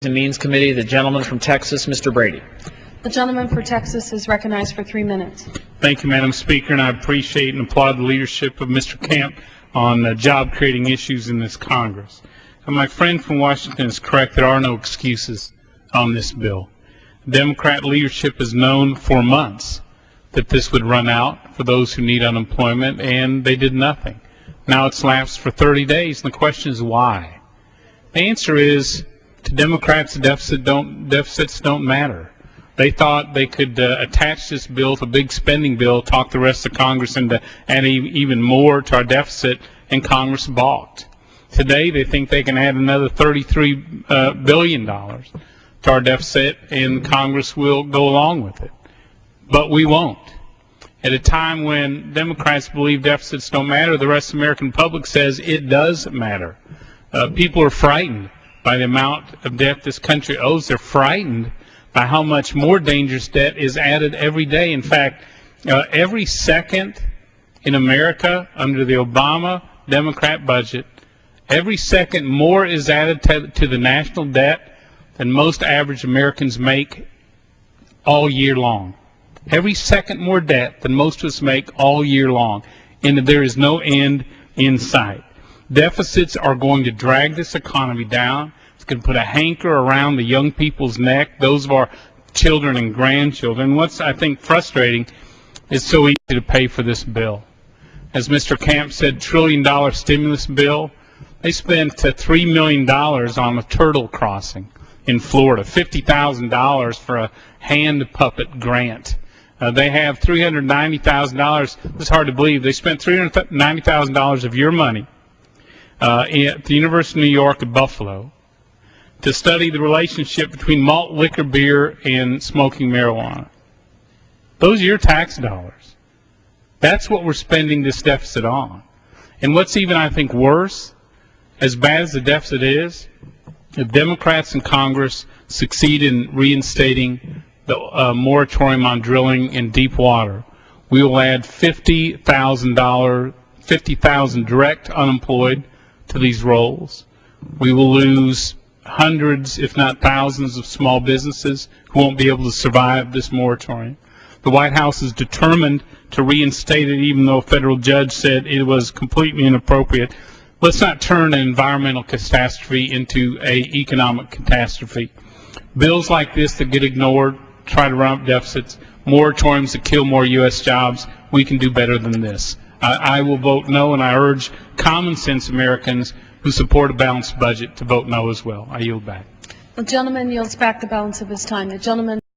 and Means Committee, the gentleman from Texas, Mr. Brady. The gentleman for Texas is recognized for 3 minutes. Thank you, Madam Speaker, and I appreciate and applaud the leadership of Mr. Camp on job-creating issues in this Congress. And my friend from Washington is correct. There are no excuses on this bill. Democrat leadership has known for months that this would run out for those who need unemployment, and they did nothing. Now it's lapsed for 30 days, and the question is why? The answer is, to Democrats, deficits don't matter. They thought they could attach this bill to a big spending bill, talk the rest of Congress into adding even more to our deficit, and Congress balked. Today they think they can add another $33 billion to our deficit, and Congress will go along with it. But we won't. At a time when Democrats believe deficits don't matter, the rest of the American public says it does matter. People are frightened by the amount of debt this country owes. They're frightened by how much more dangerous debt is added every day. In fact, every second in America under the Obama Democrat budget, every second more is added to the national debt than most average Americans make all year long. Every second more debt than most of us make all year long, and there is no end in sight. Deficits are going to drag this economy down. It's going to put a hanker around the young people's neck, those of our children and grandchildren. What's, I think, frustrating is so easy to pay for this bill. As Mr. Camp said, trillion-dollar stimulus bill. They spent $3 million on a turtle crossing in Florida, $50,000 for a hand puppet grant. They have $390,000. It's hard to believe. They spent $390,000 of your money at the University of New York at Buffalo to study the relationship between malt liquor beer and smoking marijuana. Those are your tax dollars. That's what we're spending this deficit on. And what's even, I think, worse, as bad as the deficit is, if Democrats in Congress succeed in reinstating the moratorium on drilling in deep water, we will add 50,000 direct unemployed to these rolls. We will lose hundreds, if not thousands, of small businesses who won't be able to survive this moratorium. The White House is determined to reinstate it, even though a federal judge said it was completely inappropriate. Let's not turn an environmental catastrophe into an economic catastrophe. Bills like this that get ignored, try to run up deficits, moratoriums that kill more U.S. jobs, we can do better than this. I will vote no, and I urge common sense Americans who support a balanced budget to vote no as well. I yield back. The gentleman yields back the balance of his time. The gentleman